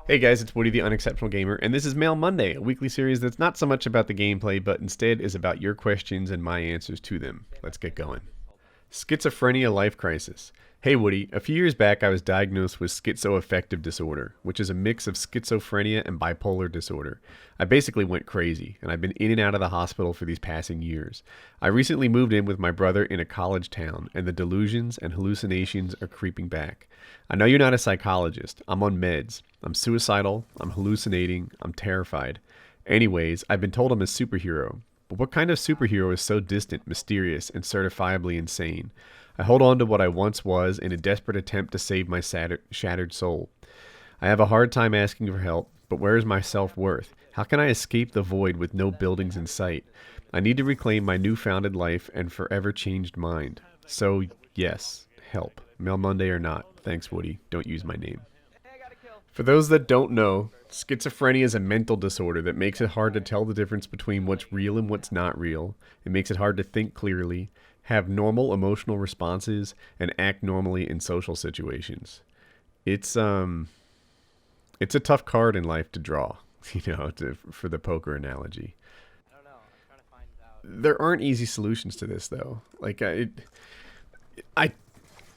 Hey guys, it's Woody the Unexceptional Gamer, and this is Mail Monday, a weekly series that's not so much about the gameplay, but instead is about your questions and my answers to them. Let's get going. Schizophrenia life crisis. Hey Woody, a few years back I was diagnosed with schizoaffective disorder, which is a mix of schizophrenia and bipolar disorder. I basically went crazy, and I've been in and out of the hospital for these passing years. I recently moved in with my brother in a college town, and the delusions and hallucinations are creeping back. I know you're not a psychologist. I'm on meds. I'm suicidal. I'm hallucinating. I'm terrified. Anyways, I've been told I'm a superhero. But what kind of superhero is so distant, mysterious, and certifiably insane? I hold on to what I once was in a desperate attempt to save my shattered soul. I have a hard time asking for help, but where is my self worth? How can I escape the void with no buildings in sight? I need to reclaim my newfounded life and forever changed mind. So, yes, help. Mail Monday or not. Thanks, Woody. Don't use my name. For those that don't know, schizophrenia is a mental disorder that makes it hard to tell the difference between what's real and what's not real. It makes it hard to think clearly, have normal emotional responses, and act normally in social situations. It's it's a tough card in life to draw, for the poker analogy. There aren't easy solutions to this though. I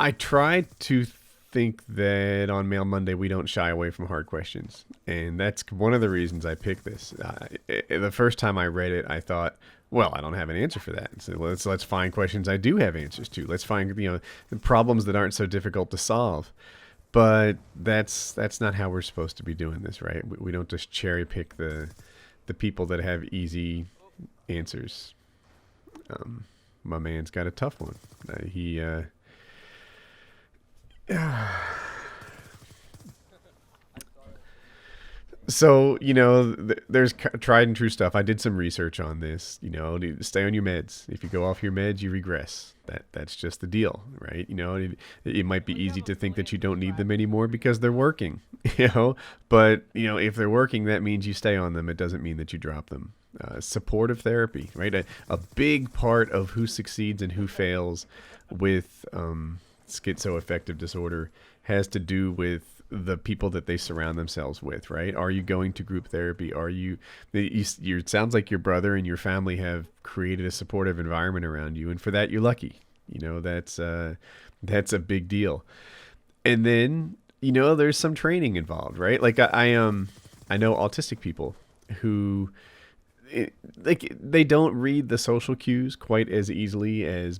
I try to think that on Mail Monday we don't shy away from hard questions, and that's one of the reasons I picked this. The first time I read it, I thought, well, I don't have an answer for that. So let's find questions I do have answers to. Let's find the problems that aren't so difficult to solve. But that's not how we're supposed to be doing this, right? We don't just cherry pick the people that have easy answers. My man's got a tough one. He So, there's tried and true stuff. I did some research on this. Stay on your meds. If you go off your meds, you regress. That's just the deal, right? It might be easy to think that you don't need them anymore because they're working, But, if they're working, that means you stay on them. It doesn't mean that you drop them. Supportive therapy, right? A big part of who succeeds and who fails with schizoaffective disorder has to do with the people that they surround themselves with, right? Are you going to group therapy? It sounds like your brother and your family have created a supportive environment around you, and for that you're lucky. That's a big deal. And then there's some training involved, right? I know autistic people who they don't read the social cues quite as easily as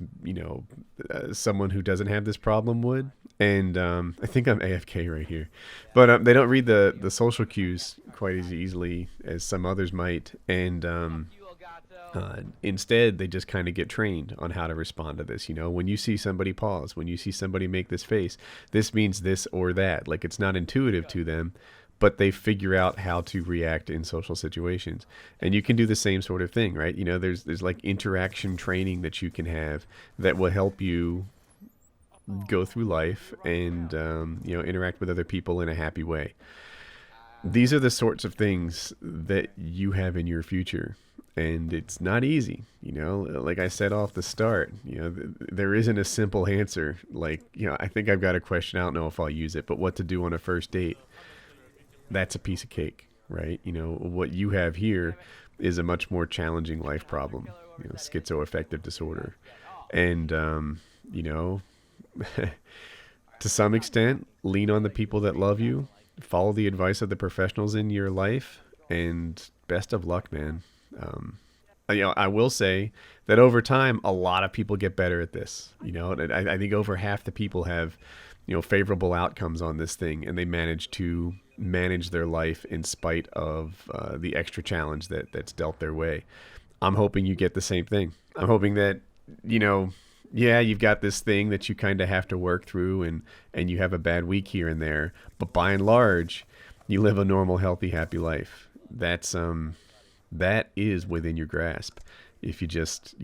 someone who doesn't have this problem would. And I think I'm AFK right here, but they don't read the social cues quite as easily as some others might. And instead, they just kind of get trained on how to respond to this. When you see somebody pause, when you see somebody make this face, this means this or that. Like, it's not intuitive to them, but they figure out how to react in social situations. And you can do the same sort of thing, right? There's like interaction training that you can have that will help you go through life and interact with other people in a happy way. These are the sorts of things that you have in your future, and it's not easy. Like I said off the start, there isn't a simple answer. Like, I think I've got a question, I don't know if I'll use it, but what to do on a first date. That's a piece of cake, right? What you have here is a much more challenging life problem, schizoaffective disorder. And to some extent, lean on the people that love you, follow the advice of the professionals in your life, and best of luck, man. I will say that over time, a lot of people get better at this. I think over half the people have, favorable outcomes on this thing, and they manage to manage their life in spite of the extra challenge that's dealt their way. I'm hoping you get the same thing. I'm hoping that, yeah, you've got this thing that you kind of have to work through, and you have a bad week here and there, but by and large, you live a normal, healthy, happy life. That is within your grasp if you just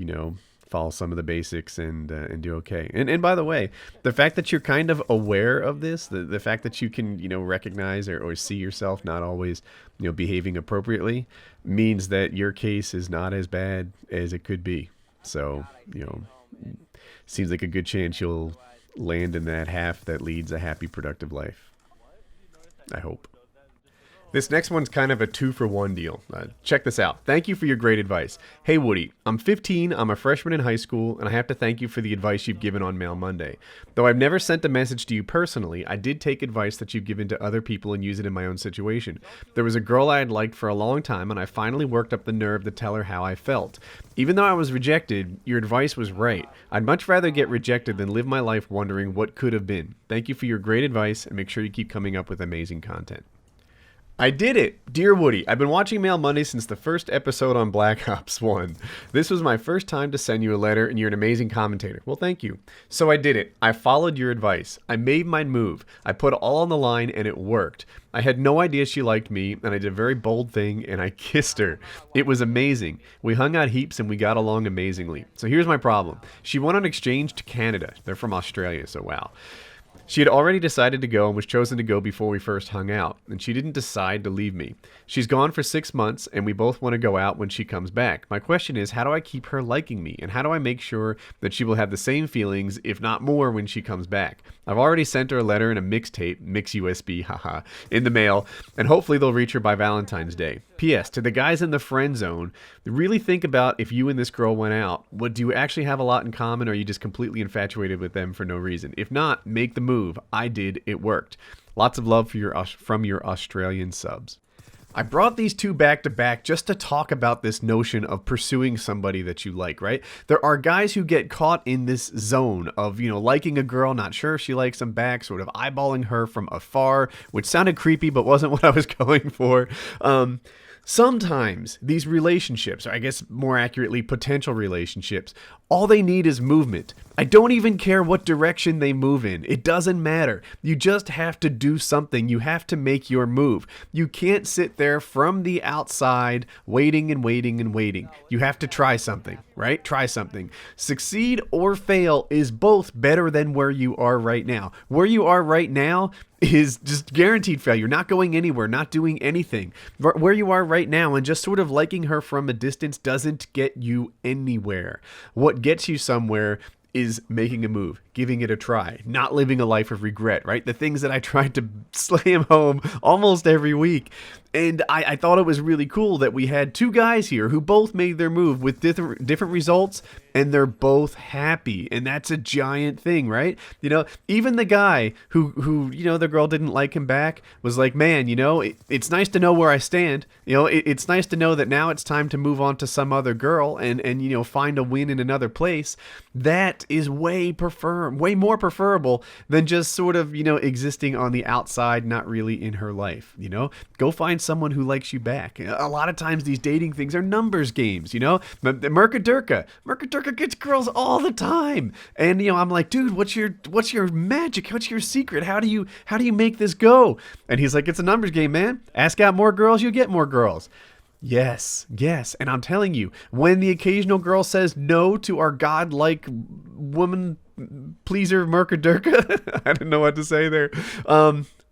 follow some of the basics and do okay. And by the way, the fact that you're kind of aware of this, the fact that you can recognize or see yourself not always behaving appropriately, means that your case is not as bad as it could be. So seems like a good chance you'll land in that half that leads a happy, productive life. I hope. This next one's kind of a 2-for-1 deal. Check this out. Thank you for your great advice. Hey Woody, I'm 15, I'm a freshman in high school, and I have to thank you for the advice you've given on Mail Monday. Though I've never sent a message to you personally, I did take advice that you've given to other people and use it in my own situation. There was a girl I had liked for a long time, and I finally worked up the nerve to tell her how I felt. Even though I was rejected, your advice was right. I'd much rather get rejected than live my life wondering what could have been. Thank you for your great advice, and make sure you keep coming up with amazing content. I did it! Dear Woody, I've been watching Mail Monday since the first episode on Black Ops 1. This was my first time to send you a letter, and you're an amazing commentator. Well, thank you. So I did it. I followed your advice. I made my move. I put it all on the line, and it worked. I had no idea she liked me, and I did a very bold thing, and I kissed her. It was amazing. We hung out heaps, and we got along amazingly. So here's my problem. She went on exchange to Canada. They're from Australia, so wow. She had already decided to go and was chosen to go before we first hung out, and she didn't decide to leave me. She's gone for 6 months, and we both want to go out when she comes back. My question is, how do I keep her liking me, and how do I make sure that she will have the same feelings, if not more, when she comes back? I've already sent her a letter and a mixtape, mix USB, haha, in the mail, and hopefully they'll reach her by Valentine's Day. P.S. To the guys in the friend zone, really think about if you and this girl went out. Do you actually have a lot in common, or are you just completely infatuated with them for no reason? If not, make the move. I did. It worked. Lots of love from your Australian subs. I brought these two back to back just to talk about this notion of pursuing somebody that you like, right? There are guys who get caught in this zone of, liking a girl, not sure if she likes them back, sort of eyeballing her from afar, which sounded creepy but wasn't what I was going for. Sometimes these relationships, or I guess more accurately, potential relationships, all they need is movement. I don't even care what direction they move in. It doesn't matter. You just have to do something. You have to make your move. You can't sit there from the outside waiting and waiting and waiting. You have to try something, right? Try something. Succeed or fail is both better than where you are right now. Where you are right now is just guaranteed failure, not going anywhere, not doing anything. Where you are right now and just sort of liking her from a distance doesn't get you anywhere. What gets you somewhere is making a move, giving it a try, not living a life of regret, right? The things that I tried to slam home almost every week. And I thought it was really cool that we had two guys here who both made their move with different results, and they're both happy. And that's a giant thing, right? Even the guy who the girl didn't like him back was like, man, it's nice to know where I stand. It's nice to know that now it's time to move on to some other girl and find a win in another place. That is way more preferable than just sort of, existing on the outside, not really in her life. Go find someone who likes you back. A lot of times these dating things are numbers games, Mercadurka gets girls all the time. And I'm like, dude, what's your magic? What's your secret? How do you make this go? And he's like, it's a numbers game, man. Ask out more girls, you get more girls. Yes. And I'm telling you, when the occasional girl says no to our godlike woman pleaser Mercadurka, I don't know what to say there.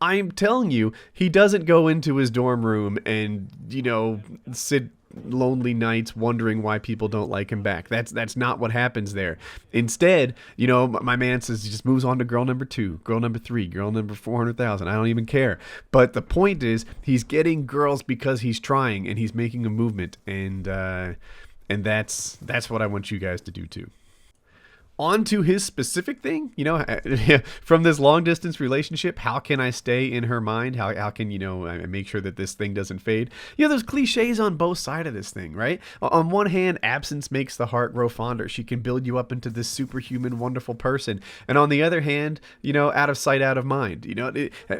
I'm telling you, he doesn't go into his dorm room and, sit lonely nights wondering why people don't like him back. That's not what happens there. Instead, my man says he just moves on to girl number 2, girl number 3, girl number 400,000. I don't even care. But the point is, he's getting girls because he's trying and he's making a movement, and that's what I want you guys to do too. On to his specific thing, from this long distance relationship, how can I stay in her mind? How can, I make sure that this thing doesn't fade? There's cliches on both sides of this thing, right? On one hand, absence makes the heart grow fonder. She can build you up into this superhuman, wonderful person. And on the other hand, out of sight, out of mind.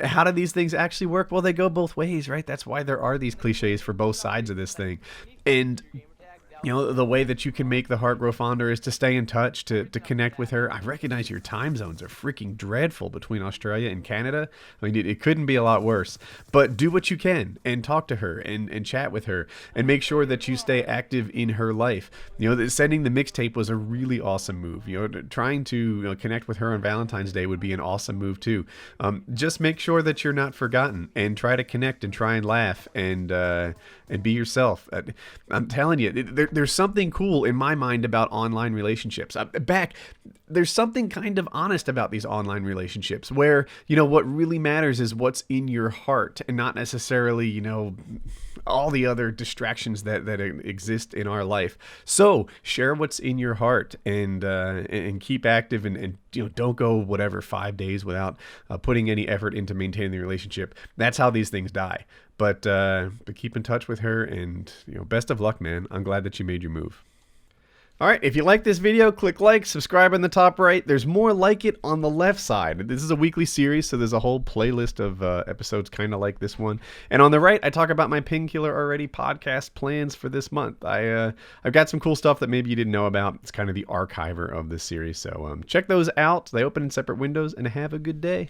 How do these things actually work? Well, they go both ways, right? That's why there are these cliches for both sides of this thing. And the way that you can make the heart grow fonder is to stay in touch, to connect with her. I recognize your time zones are freaking dreadful between Australia and Canada. I mean, it couldn't be a lot worse. But do what you can and talk to her and chat with her and make sure that you stay active in her life. Sending the mixtape was a really awesome move. Trying to connect with her on Valentine's Day would be an awesome move too. Just make sure that you're not forgotten and try to connect and try and laugh and be yourself. I'm telling you, there's something cool in my mind about online relationships. There's something kind of honest about these online relationships where, what really matters is what's in your heart and not necessarily, all the other distractions that exist in our life. So share what's in your heart and keep active and don't go whatever 5 days without putting any effort into maintaining the relationship. That's how these things die. But keep in touch with her, and best of luck, man. I'm glad that you made your move. All right, if you like this video, click like, subscribe on the top right. There's more like it on the left side. This is a weekly series, so there's a whole playlist of episodes kind of like this one. And on the right, I talk about my Painkiller Already podcast plans for this month. I've got some cool stuff that maybe you didn't know about. It's kind of the archiver of this series, so check those out. They open in separate windows, and have a good day.